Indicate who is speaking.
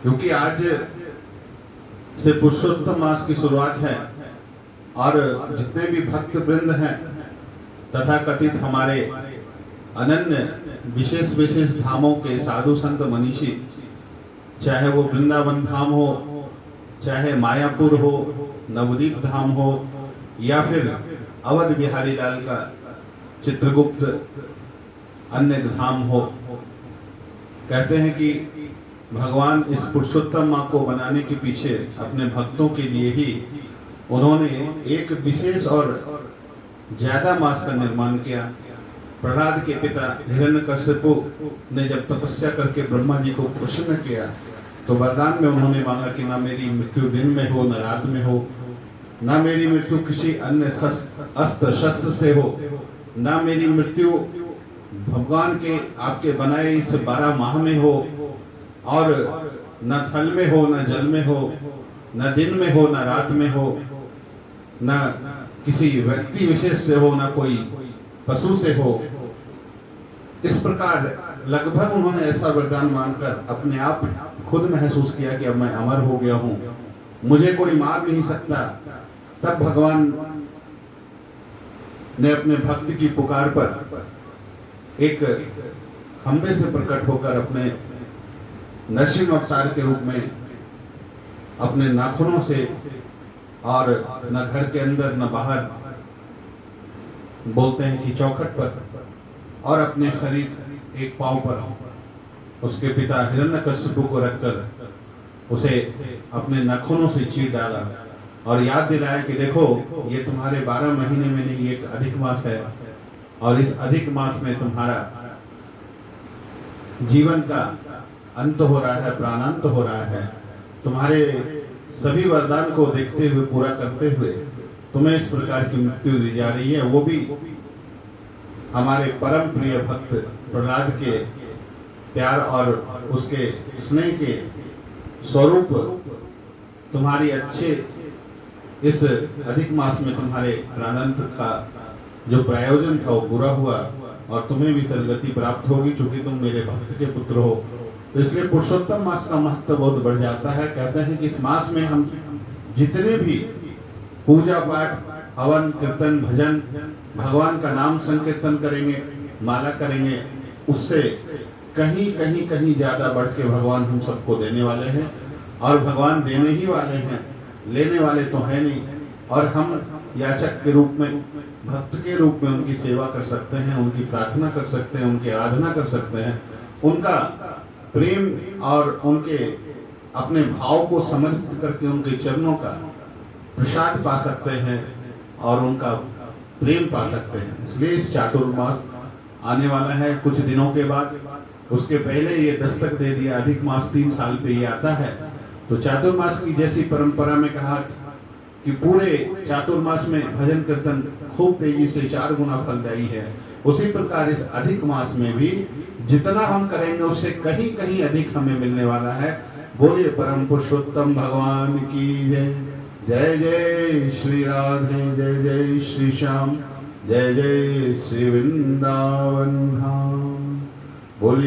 Speaker 1: क्योंकि आज से पुरुषोत्तम मास की शुरुआत है और जितने भी भक्त वृंद हैं तथा कथित हमारे अनन्य विशेष विशेष धामों के साधु संत मनीषी, चाहे वो वृंदावन धाम हो, चाहे मायापुर हो, नवदीप धाम हो, या फिर अवध बिहारी लाल का चित्रगुप्त अन्य धाम हो, कहते हैं कि भगवान इस पुरुषोत्तम माँ को बनाने के पीछे अपने भक्तों के लिए ही उन्होंने एक विशेष और ज्यादा मास का निर्माण किया। प्रहलाद के पिता हिरण्यकश्यपु ने जब तपस्या करके ब्रह्मा जी को प्रसन्न किया तो वरदान में उन्होंने मांगा कि ना मेरी मृत्यु दिन में हो, न रात में हो, ना मेरी मृत्यु किसी अन्य अस्त्र शस्त्र से हो, ना मेरी मृत्यु भगवान के आपके बनाए इस 12 माह में हो, और न थल में हो, न जल में हो, न दिन में हो, न रात में हो, न किसी व्यक्ति विशेष से हो, न कोई पशु से हो। इस प्रकार लगभग उन्होंने ऐसा वरदान मांगकर अपने आप खुद महसूस किया कि अब मैं अमर हो गया हूं, मुझे कोई मार नहीं सकता। तब भगवान ने अपने भक्त की पुकार पर एक खंबे से प्रकट होकर अपने नरसिंह अवतार के रूप में अपने नाखूनों से, और न घर के अंदर न बाहर, बोलते हैं कि चौखट पर, और अपने शरीर एक पांव पर उसके पिता हिरण्यकश्यपु को रखकर उसे अपने नाखूनों से चीर डाला और याद दिलाया कि देखो ये तुम्हारे 12 महीने में नहीं, एक अधिक मास है, और इस अधिक मास में तुम्हारा जीवन का अंत हो रहा है, प्राणांत हो रहा है। तुम्हारे सभी वरदान को देखते हुए, पूरा करते हुए तुम्हें इस प्रकार की मृत्यु दी जा रही है, वो भी हमारे परम प्रिय भक्त प्रहलाद के प्यार और उसके स्नेह के स्वरूप। तुम्हारी अच्छे इस अधिक मास में तुम्हारे प्राणांत का जो प्रयोजन था वो पूरा हुआ और तुम्हें भी सदगति प्राप्त होगी, क्योंकि तुम मेरे भक्त के पुत्र हो। तो इसलिए पुरुषोत्तम मास का महत्व बहुत बढ़ जाता है। कहते हैं कि इस मास में हम जितने भी पूजा पाठ, हवन, कीर्तन, भजन, भगवान का नाम संकीर्तन करेंगे, माला करेंगे, उससे कहीं कहीं कहीं ज्यादा बढ़ के भगवान हम सबको देने वाले हैं। और भगवान देने ही वाले हैं, लेने वाले तो है नहीं। और हम याचक के रूप में, भक्त के रूप में उनकी सेवा कर सकते हैं, उनकी प्रार्थना कर सकते हैं, उनकी आराधना कर सकते हैं, उनका प्रेम और उनके अपने भाव को समर्पित करके उनके चरणों का प्रसाद पा सकते हैं और उनका प्रेम पा सकते हैं। इसलिए इस चातुर्मास आने वाला है कुछ दिनों के बाद। उसके पहले ये दस्तक दे दिया, अधिक मास 3 साल पे ये आता है। तो चातुर्मास की जैसी परंपरा में कहा कि पूरे चातुर्मास में भजन कीर्तन खूब तेजी से 4 गुना फलदायी है, उसी प्रकार इस अधिक मास में भी जितना हम करेंगे उससे कहीं कहीं अधिक हमें मिलने वाला है। बोलिए परम पुरुषोत्तम भगवान की जय। जय जय श्री राधे, जय जय श्री श्याम, जय जय श्री वृंदावन धाम। बोलिए।